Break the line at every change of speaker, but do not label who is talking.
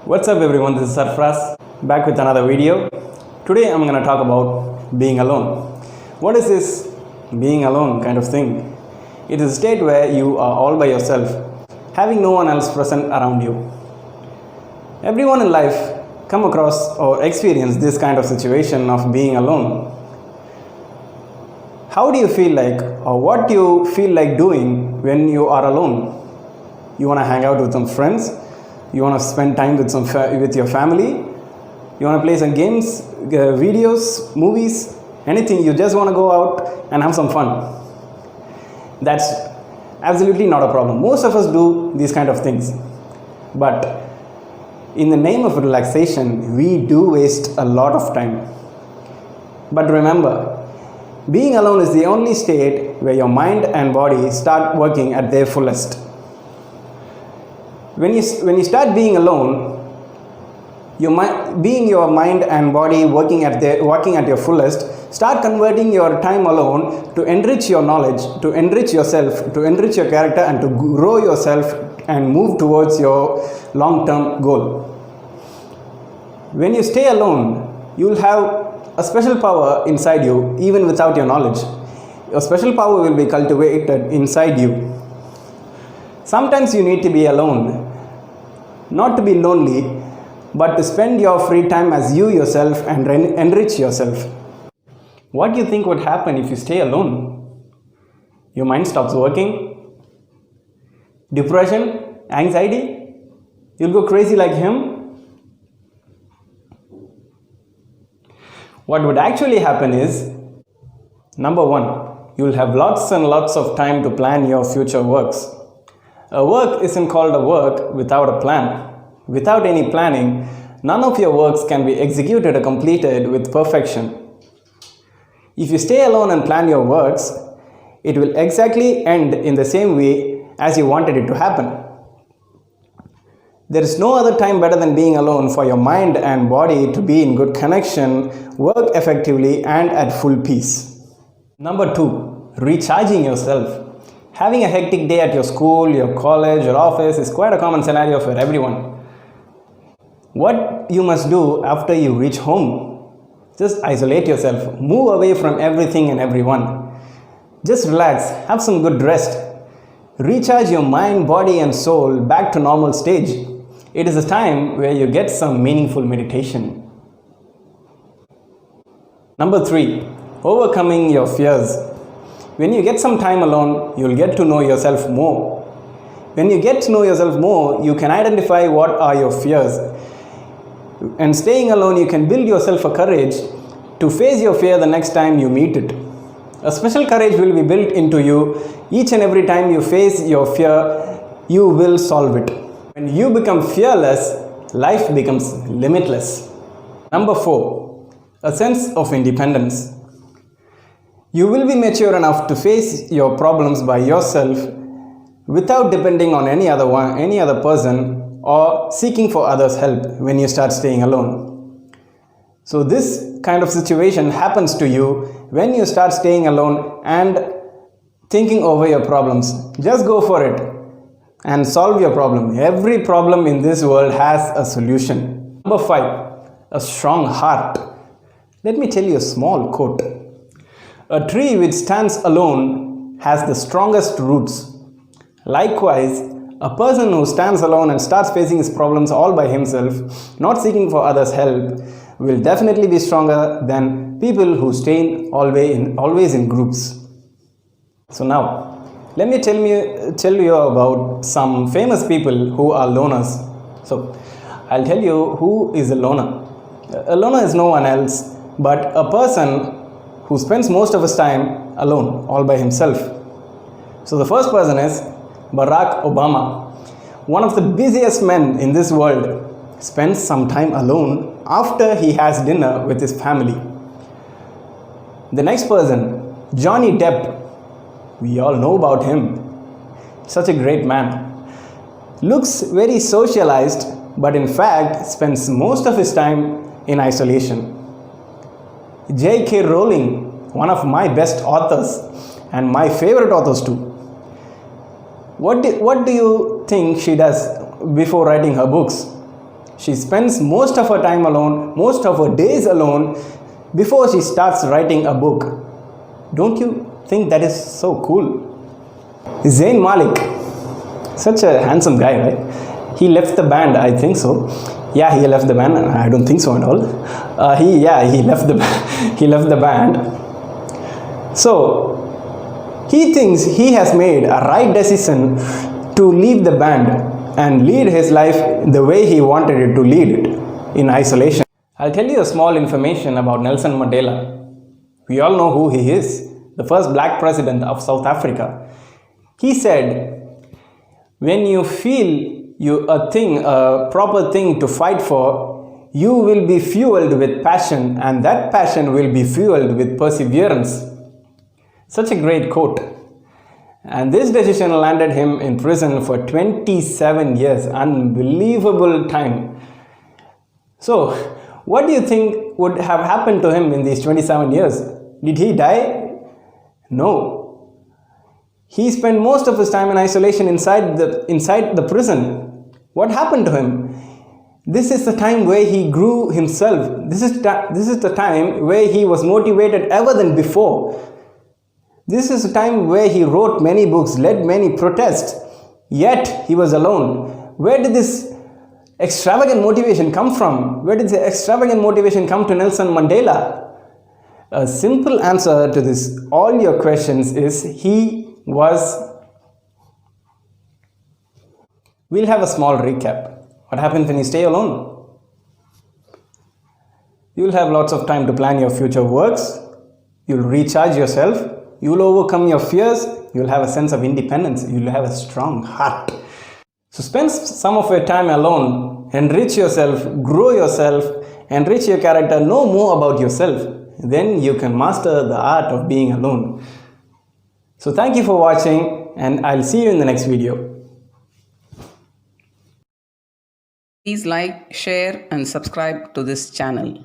What's up everyone, this is Sarferaaz back with another video. Today I'm going to talk about being alone. What is this being alone kind of thing? It is a state where you are all by yourself, having no one else present around you. Everyone in life come across or experience this kind of situation of being alone. How do you feel like, or what do you feel like doing when you are alone? You want to hang out with some friends? You want to spend time with your family? You want to play some games, videos, movies, anything. You just want to go out and have some fun. That's absolutely not a problem. Most of us do these kind of things. But in the name of relaxation, we do waste a lot of time. But remember, being alone is the only state where your mind and body start working at their fullest. When you start being alone, your mind and body working at your fullest, start converting your time alone to enrich your knowledge, to enrich yourself, to enrich your character, and to grow yourself and move towards your long-term goal. When you stay alone, you will have a special power inside you even without your knowledge. Your special power will be cultivated inside you. Sometimes you need to be alone, not to be lonely, but to spend your free time as you yourself and enrich yourself. What do you think would happen if you stay alone? Your mind stops working? Depression? Anxiety? You'll go crazy like him? What would actually happen is, number one, you'll have lots and lots of time to plan your future works. A work isn't called a work without a plan. Without any planning, none of your works can be executed or completed with perfection. If you stay alone and plan your works, it will exactly end in the same way as you wanted it to happen. There is no other time better than being alone for your mind and body to be in good connection, work effectively, and at full peace. Number two, recharging yourself. Having a hectic day at your school, your college, or office is quite a common scenario for everyone. What you must do after you reach home? Just isolate yourself, move away from everything and everyone. Just relax, have some good rest. Recharge your mind, body, and soul back to normal stage. It is a time where you get some meaningful meditation. Number three, overcoming your fears. When you get some time alone, you'll get to know yourself more. When you get to know yourself more, you can identify what are your fears. And staying alone, you can build yourself a courage to face your fear the next time you meet it. A special courage will be built into you. Each and every time you face your fear, you will solve it. When you become fearless, life becomes limitless. Number four, a sense of independence. You will be mature enough to face your problems by yourself without depending on any other person or seeking for others' help when you start staying alone. So this kind of situation happens to you when you start staying alone and thinking over your problems. Just go for it and solve your problem. Every problem in this world has a solution. Number five, a strong heart. Let me tell you a small quote. A tree which stands alone has the strongest roots. Likewise, a person who stands alone and starts facing his problems all by himself, not seeking for others' help, will definitely be stronger than people who stay always in groups. So now, let me tell you about some famous people who are loners. So, I'll tell you who is a loner. A loner is no one else but a person who spends most of his time alone, all by himself. So the first person is Barack Obama. One of the busiest men in this world spends some time alone after he has dinner with his family. The next person, Johnny Depp. We all know about him. Such a great man. Looks very socialized, but in fact spends most of his time in isolation. J.K. Rowling, one of my best authors and my favorite authors too. What do you think she does before writing her books? She spends most of her time alone, most of her days alone before she starts writing a book. Don't you think that is so cool? Zayn Malik, such a handsome guy, right? He left the band, I think so. Yeah, he left the band. I don't think so at all. He left the he left the band. So he thinks he has made a right decision to leave the band and lead his life the way he wanted it to lead it, in isolation. I'll tell you a small information about Nelson Mandela. We all know who he is, the first black president of South Africa. He said, when you feel a proper thing to fight for, you will be fueled with passion, and that passion will be fueled with perseverance. Such a great quote. And this decision landed him in prison for 27 years. Unbelievable time. So, what do you think would have happened to him in these 27 years? Did he die? No. He spent most of his time in isolation inside the prison. What happened to him? This is the time where he grew himself. This is the time where he was motivated ever than before. This is a time where he wrote many books, led many protests, yet he was alone. Where did this extravagant motivation come from? Where did the extravagant motivation come to Nelson Mandela? A simple answer to all your questions is We'll have a small recap. What happens when you stay alone? You'll have lots of time to plan your future works. You'll recharge yourself. You'll overcome your fears. You'll have a sense of independence. You'll have a strong heart. So spend some of your time alone. Enrich yourself. Grow yourself. Enrich your character. Know more about yourself. Then you can master the art of being alone. So thank you for watching, and I'll see you in the next video.
Please like, share and subscribe to this channel.